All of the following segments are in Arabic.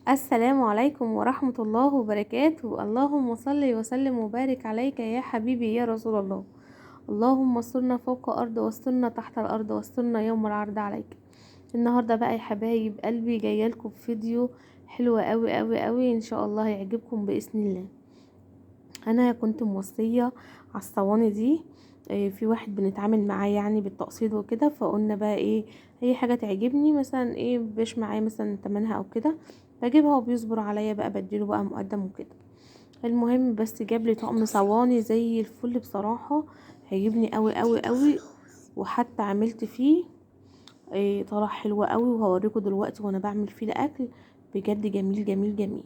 السلام عليكم ورحمة الله وبركاته. اللهم صل وسلم وبارك عليك يا حبيبي يا رسول الله. اللهم استرنا فوق أرض واسترنا تحت الأرض واسترنا يوم العرض عليك. النهاردة بقى يا حبايب قلبي جايه لكم فيديو حلو قوي قوي قوي، ان شاء الله يعجبكم بإذن الله. انا كنت موصية على الصواني دي، في واحد بنتعامل معاه يعني بالتقسيط وكده، فقلنا بقى ايه، اي حاجة تعجبني مثلا ايه بيش معايا مثلا تمنها او كده بجيبها وبيصبر عليا بقى بديله بقى مقدم وكده. المهم بس جاب لي طقم صواني زي الفل بصراحة، هيجيبني قوي قوي قوي. وحتى عملت فيه طلع حلو قوي، وهوريكم دلوقتي وانا بعمل فيه الاكل. بجد جميل جميل جميل.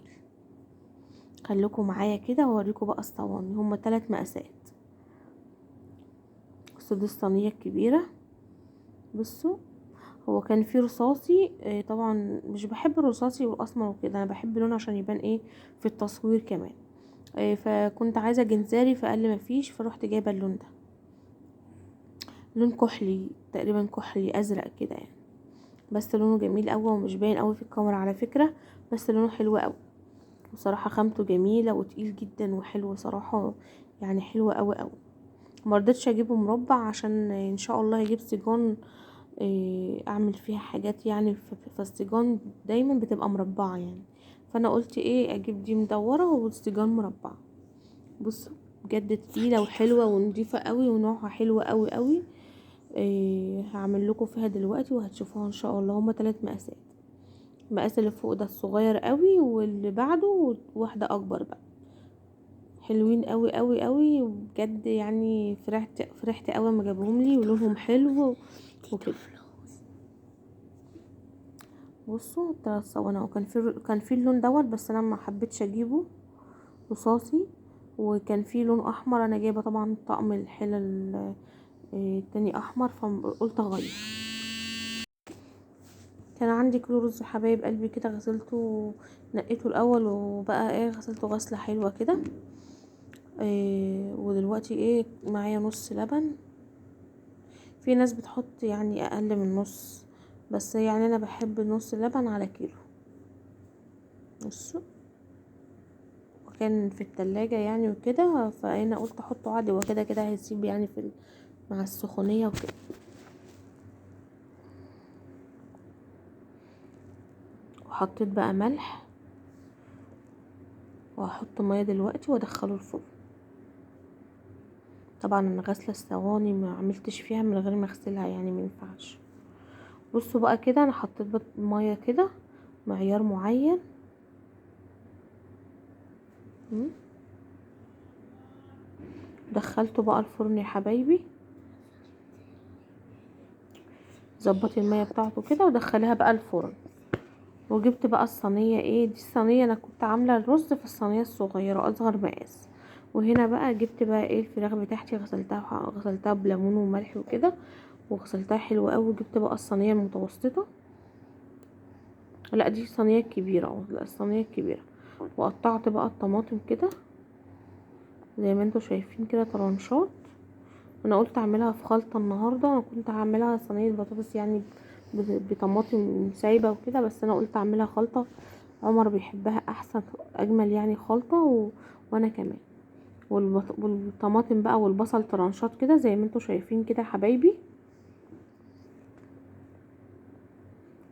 خليكم معايا كده واوريكم بقى الصواني، هما 3 مقاسات. بصوا دي الصينيه الكبيره. بصوا هو كان فيه رصاصي، طبعا مش بحب الرصاصي والاسمر وكده، انا بحب لونه عشان يبان ايه في التصوير كمان. فكنت عايزه جنزاري فقال لي مفيش، فروحت جايبه اللون ده، لون كحلي تقريبا، كحلي ازرق كده يعني. بس لونه جميل قوي ومش باين قوي في الكاميرا على فكره، بس لونه حلو قوي بصراحه، خامته جميله وتقيل جدا وحلو صراحه، يعني حلو قوي قوي. مرضتش اجيبه مربع عشان ان شاء الله هجيب سيجان، اعمل فيها حاجات يعني، فالسيجان دايما بتبقى مربعه يعني، فانا قلت ايه اجيب دي مدوره والسيجان مربع. بصوا بجد تقيله وحلوه ونضيفه قوي ونوعها حلو قوي قوي. هعمل لكم فيها دلوقتي وهتشوفوها ان شاء الله. هما 3 مقاسات، المقاس اللي فوق ده الصغير قوي، واللي بعده واحده اكبر بقى. حلوين قوي قوي قوي وبجد يعني، فرحت قوي ما جابهم لي ولونهم حلو وكده. بصوا 3 صواني، وكان في اللون دوت بس انا ما حبيتش اجيبه رصاصي، وكان في لون احمر، انا جايبه طبعا طقم الحلل التاني احمر، فقلت اغير. كان عندي كيلو رز حبايب قلبي كده، غسلته نقيته الاول وبقى ايه غسلته غسله حلوه كده. ودلوقتي ايه معايا نص لبن، في ناس بتحط يعني اقل من نص، بس يعني انا بحب نص لبن على كيلو. بصوا وكان في التلاجة يعني وكده، فانا قلت احطه عادي وكده كده هيسيب يعني مع السخونية وكده. وحطيت بقى ملح، وهحط ميه دلوقتي وادخله الفرن. طبعا انا غاسله الصواني، ما عملتش فيها من غير ما اغسلها يعني، ما ينفعش. بصوا بقى كده انا حطيت ميه كده معيار معين. دخلته بقى الفرن يا حبايبي، ظبطي الميه بتاعته كده ودخليها بقى الفرن. وجبت بقى الصينيه، ايه دي الصينيه انا كنت عامله الرز في الصينيه الصغيره اصغر مقاس. وهنا بقى جبت بقى ايه الفراخ بتاعتي، غسلتها بليمون وملح وكده، وغسلتها حلوه قوي. جبت بقى الصينيه المتوسطه، لا دي الصينيه الكبيره، لا الصينيه الكبيره. وقطعت بقى الطماطم كده زي ما انتوا شايفين كده طرنشات. انا قلت اعملها في خلطه النهارده، انا كنت هعملها صينيه بطاطس يعني بطماطم سايبه وكده، بس انا قلت اعملها خلطه، عمر بيحبها احسن اجمل يعني خلطه وانا كمان. والطماطم بقى والبصل طرنشات كده زي ما انتوا شايفين كده يا حبايبي.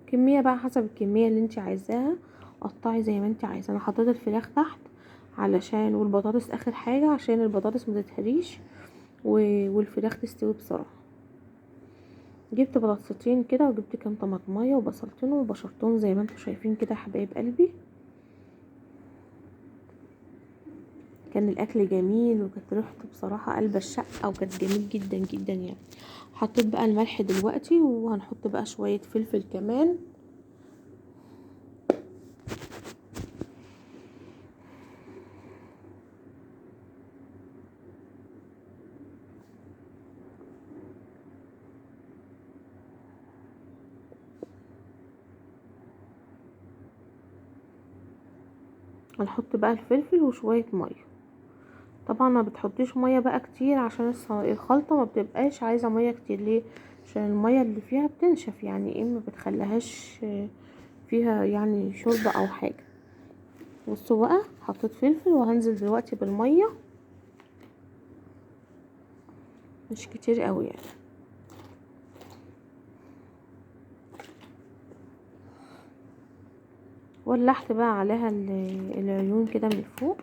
كميه بقى حسب الكميه اللي انت عايزاها، قطعي زي ما انت عايزه. انا حطيت الفراخ تحت علشان، والبطاطس اخر حاجه عشان البطاطس ما تتهريش والفراخ تستوي بسرعه. جبت بطاطستين كده، وجبت كام طماطمية وبصلتين وبشرتهم زي ما انتوا شايفين كده يا حبايب قلبي. كان الاكل جميل وكانت ريحته بصراحه قلب الشقه، وكانت جميل جدا جدا يعني. حطيت بقى الملح دلوقتي، وهنحط بقى شويه فلفل كمان. هنحط بقى الفلفل وشويه ميه. طبعا ما بتحطيش ميه بقى كتير عشان الخلطه ما بتبقاش عايزه ميه كتير. ليه؟ عشان الميه اللي فيها بتنشف يعني، ايه ما بتخليهاش فيها يعني شوربه او حاجه. بصوا بقى حطيت فلفل، وهنزل دلوقتي بالميه مش كتير قوي يعني. ولحت بقى عليها العيون كده من فوق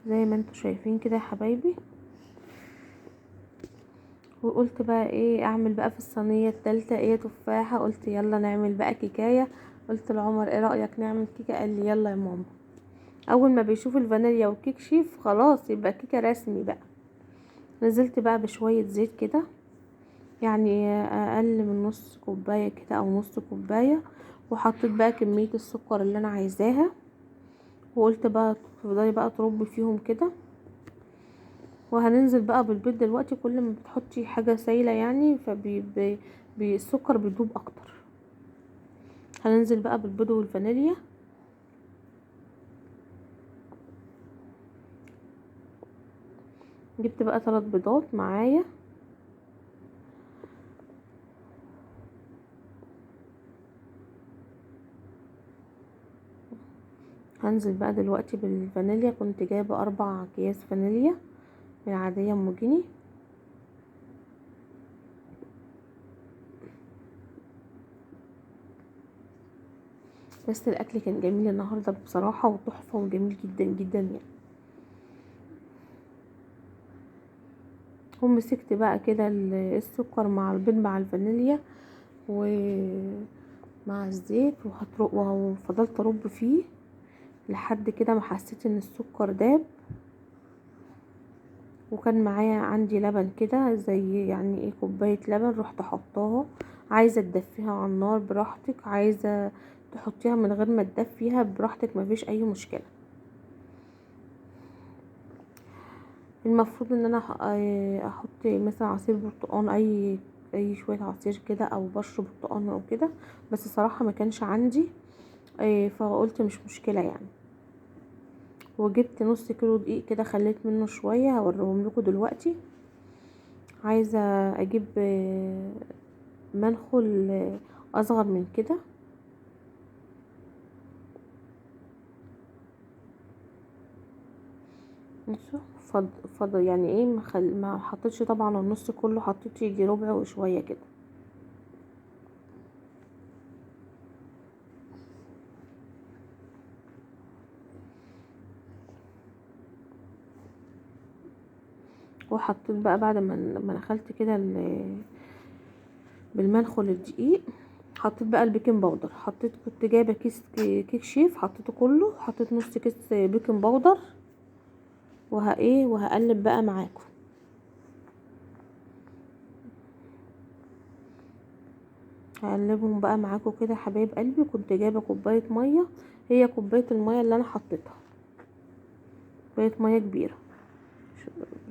زي ما انتوا شايفين كده يا حبايبي. وقلت بقى ايه اعمل بقى في الصينيه التالتة ايه تفاحه. قلت يلا نعمل بقى كيكايه. قلت لعمر ايه رايك نعمل كيكه؟ قال لي يلا يا ماما. اول ما بيشوف الفانيليا وكيك شيف خلاص يبقى كيكه رسمي بقى. نزلت بقى بشويه زيت كده، يعني اقل من نص كوبايه كده او نص كوبايه. وحطيت بقى كميه السكر اللي انا عايزاها، وقلت بقى تفضلي بقى تربي فيهم كده. وهننزل بقى بالبيض دلوقتي. كل ما بتحطي حاجه سايله يعني السكر بيدوب اكتر. هننزل بقى بالبيض والفانيليا. جبت بقى 3 بيضات معايا. هنزل بقى دلوقتي بالفانيليا. كنت جايبه 4 اكياس فانيليا من عاديه ام جنيه. بس الاكل كان جميل النهارده بصراحه وتحفه وجميل جدا جدا يعني. ومسكت بقى كده السكر مع البيض مع الفانيليا ومع الزيت، وفضلت ارب فيه لحد كده ما حسيت ان السكر داب. وكان معايا عندي لبن كده زي يعني ايه كوبايه لبن، رحت حطاها. عايزه تدفيها على النار براحتك، عايزه تحطيها من غير ما تدفيها براحتك، مفيش اي مشكله. المفروض ان انا احط مثلا عصير برتقان، اي شويه عصير كده او بشر برتقان او كده، بس صراحه ما كانش عندي. فقلت مش مشكله يعني. وجبت نص كيلو دقيق كده، خليت منه شويه هوريهم لكم دلوقتي. عايزه اجيب منخل اصغر من كده. بصوا فضل يعني ايه ما حطيتش طبعا النص كله، حطيت يجي ربع وشويه كده. وحطيت بقى بعد ما دخلت كده بالمنخل الدقيق، حطيت بقى البيكنج باودر. كنت جايبه كيس كيك شيف، حطيته كله. حطيت نص كيس بيكنج باودر. وهقلب بقى معاكم. هقلبهم بقى معاكم كده حبايب قلبي. كنت جايبه كوبايه ميه، هي كوبايه الميه اللي انا حطيتها، كوبايه ميه كبيره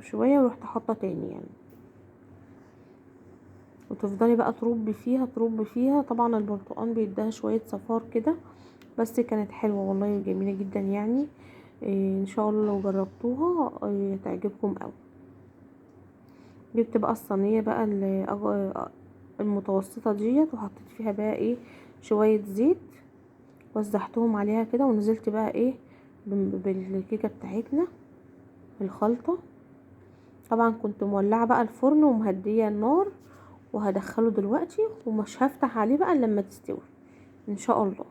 شويه، ورحت حاطه تاني يعني. وتفضلي بقى تربي فيها. طبعا البرتقال بيديها شويه صفار كده، بس كانت حلوه والله جميله جدا يعني. ان شاء الله لو جربتوها تعجبكم قوي. جبت بقى الصينيه بقى المتوسطه ديت، وحطيت فيها بقى شويه زيت، وزحتهم عليها كده. ونزلت بقى بالكيكه بتاعتنا الخلطه. طبعا كنت مولعه بقى الفرن ومهديه النار، وهدخله دلوقتي ومش هفتح عليه بقى لما تستوي ان شاء الله.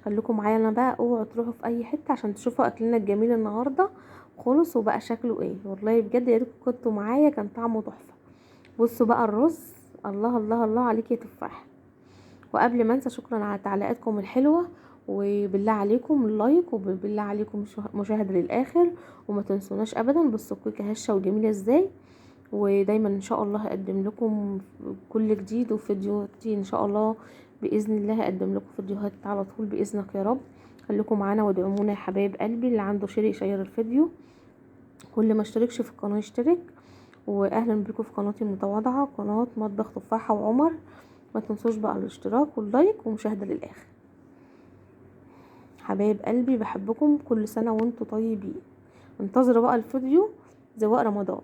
خليكم معايا انا بقى، اوعوا تروحوا في اي حته عشان تشوفوا اكلنا الجميل النهارده. خلص وبقى شكله ايه والله بجد، يا ريت كنتوا معايا، كان طعمه تحفه. بصوا بقى الرز، الله الله الله عليك يا تفاح. وقبل ما انسى، شكرا على تعليقاتكم الحلوه، وبالله عليكم اللايك، وبالله عليكم مشاهده للاخر. وما تنسوناش ابدا. بصوا الكيكه هشه وجميله ازاي. ودايما ان شاء الله هقدم لكم كل جديد وفيديوهاتي ان شاء الله. باذن الله هقدم لكم فيديوهات على طول باذنك يا رب. خليكم معانا وادعمونا يا حبايب قلبي. اللي عنده شير يشير الفيديو، واللي ما اشتركش في القناه يشترك. واهلا بكم في قناتي المتواضعه، قناه مطبخ تفاحه وعمر. ما تنسوش بقى الاشتراك واللايك ومشاهده للاخر. حبايب قلبي بحبكم، كل سنه وانتم طيبين. انتظروا بقى الفيديو زواق رمضان.